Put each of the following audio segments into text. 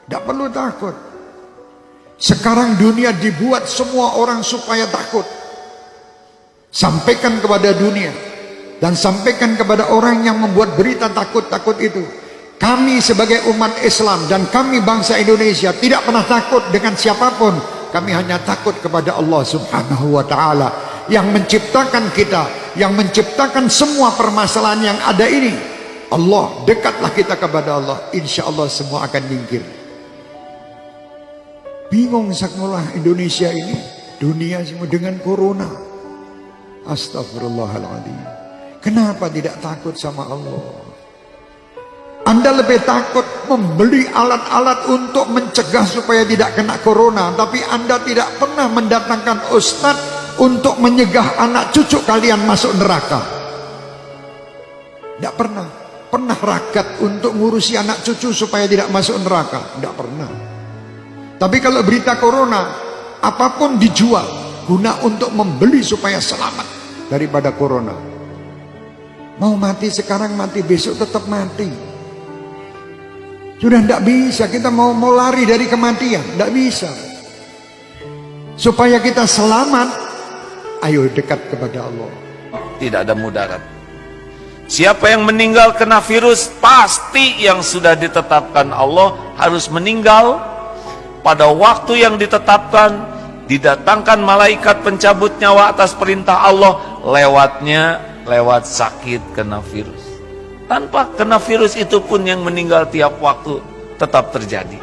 Tidak perlu takut. Sekarang dunia dibuat semua orang supaya takut. Sampaikan kepada dunia dan sampaikan kepada orang yang membuat berita takut-takut itu. Kami sebagai umat Islam dan kami bangsa Indonesia tidak pernah takut dengan siapapun. Kami hanya takut kepada Allah Subhanahu wa ta'ala yang menciptakan kita, yang menciptakan semua permasalahan yang ada ini. Allah, dekatlah kita kepada Allah, insya Allah semua akan nyingkir. Bingung sekolah Indonesia ini, dunia semua dengan corona. Astagfirullahaladzim. Kenapa tidak takut sama Allah? Anda lebih takut membeli alat-alat untuk mencegah supaya tidak kena corona, tapi Anda tidak pernah mendatangkan ustadz untuk menyegah anak cucu kalian masuk neraka. Tidak pernah. Pernah ragat untuk ngurusi anak cucu supaya tidak masuk neraka? Tidak pernah. Tapi kalau berita corona, apapun dijual guna untuk membeli supaya selamat daripada corona. Mau mati sekarang, mati besok tetap mati. Sudah tidak bisa, kita mau lari dari kematian, tidak bisa. Supaya kita selamat, ayo dekat kepada Allah. Tidak ada mudarat. Siapa yang meninggal kena virus, pasti yang sudah ditetapkan Allah harus meninggal pada waktu yang ditetapkan. Didatangkan malaikat pencabut nyawa atas perintah Allah, lewat sakit kena virus. Tanpa kena virus itu pun yang meninggal tiap waktu tetap terjadi.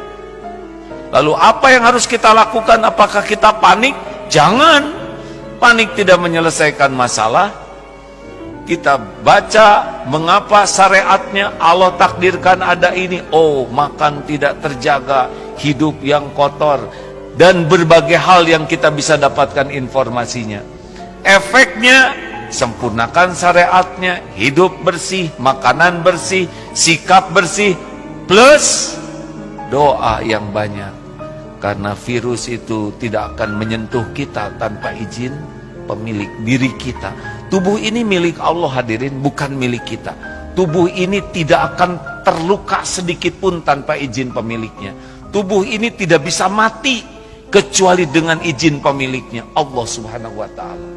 Lalu apa yang harus kita lakukan? Apakah kita panik? Jangan. Panik tidak menyelesaikan masalah. Kita baca mengapa syariatnya Allah takdirkan ada ini. Oh, makan tidak terjaga, hidup yang kotor, dan berbagai hal yang kita bisa dapatkan informasinya. Efeknya, sempurnakan syariatnya, hidup bersih, makanan bersih, sikap bersih, plus doa yang banyak. Karena virus itu tidak akan menyentuh kita tanpa izin pemilik diri kita. Tubuh ini milik Allah hadirin, bukan milik kita. Tubuh ini tidak akan terluka sedikit pun tanpa izin pemiliknya. Tubuh ini tidak bisa mati kecuali dengan izin pemiliknya, Allah Subhanahu wa ta'ala.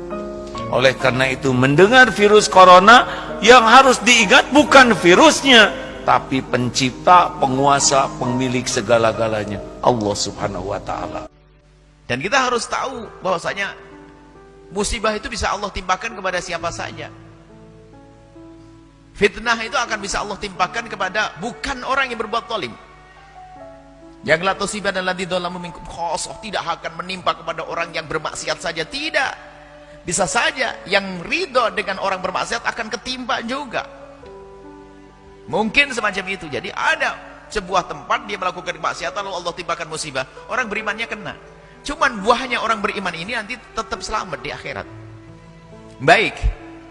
Oleh karena itu, mendengar virus corona, yang harus diingat bukan virusnya, tapi pencipta, penguasa, pemilik segala-galanya, Allah Subhanahu wa ta'ala. Dan kita harus tahu bahwasanya musibah itu bisa Allah timpakan kepada siapa saja. Fitnah itu akan bisa Allah timpakan kepada bukan orang yang berbuat zalim. Yang la tusiban alladziina dzalamu minkum khassah, tidak akan menimpa kepada orang yang bermaksiat saja, tidak. Bisa saja yang ridho dengan orang bermaksiat akan ketimpa juga. Mungkin semacam itu. Jadi ada sebuah tempat dia melakukan kemaksiatan lalu Allah timpakan musibah. Orang berimannya kena. Cuman buahnya orang beriman ini nanti tetap selamat di akhirat. Baik.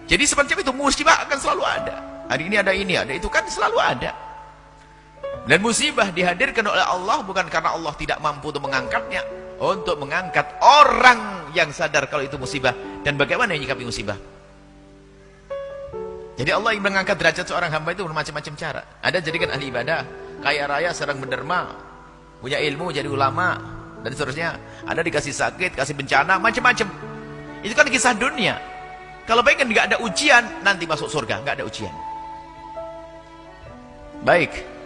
Jadi semacam itu, musibah akan selalu ada. Hari ini ada ini, ada itu, kan selalu ada. Dan musibah dihadirkan oleh Allah bukan karena Allah tidak mampu untuk mengangkatnya, untuk mengangkat orang yang sadar kalau itu musibah dan bagaimana menyikapi musibah. Jadi Allah yang mengangkat derajat seorang hamba itu bermacam-macam cara. Ada jadikan ahli ibadah, kaya raya, sedang menderma, punya ilmu, jadi ulama, dan seterusnya. Ada dikasih sakit, kasih bencana, macam-macam. Itu kan kisah dunia. Kalau pengen nggak ada ujian, nanti masuk surga, nggak ada ujian. Baik.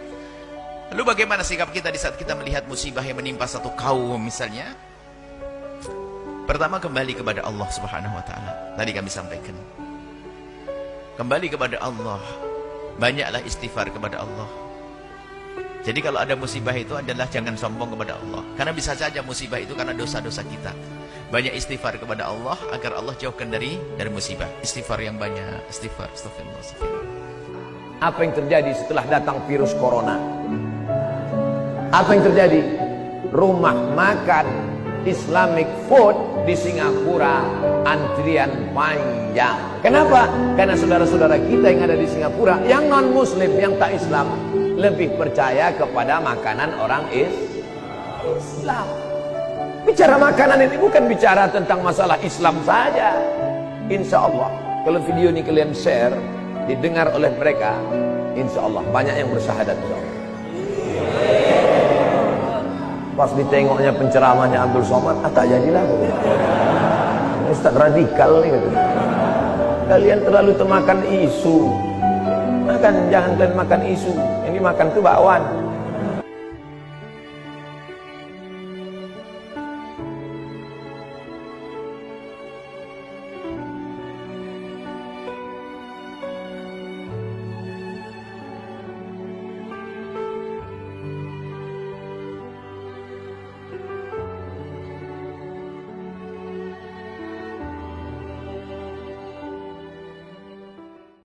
Lalu bagaimana sikap kita di saat kita melihat musibah yang menimpa satu kaum misalnya? Pertama, kembali kepada Allah Subhanahu wa ta'ala. Tadi kami sampaikan. Kembali kepada Allah. Banyaklah istighfar kepada Allah. Jadi kalau ada musibah itu adalah jangan sombong kepada Allah. Karena bisa saja musibah itu karena dosa-dosa kita. Banyak istighfar kepada Allah agar Allah jauhkan dari musibah. Istighfar yang banyak. Istighfar. Astagfirullah. Apa yang terjadi setelah datang virus corona? Apa yang terjadi? Rumah makan Islamic food di Singapura antrian panjang. Kenapa? Karena saudara-saudara kita yang ada di Singapura, yang non muslim, yang tak Islam, lebih percaya kepada makanan orang Islam. Bicara makanan ini bukan bicara tentang masalah Islam saja. Insya Allah kalau video ini kalian share, didengar oleh mereka, insya Allah banyak yang bersyahadat, insya Allah. Pas ditengoknya penceramahnya Abdul Somad, tak jadilah. Ustaz radikal nih. Kalian terlalu termakan isu. Jangan kalian makan isu. Yang dimakan itu bakwan.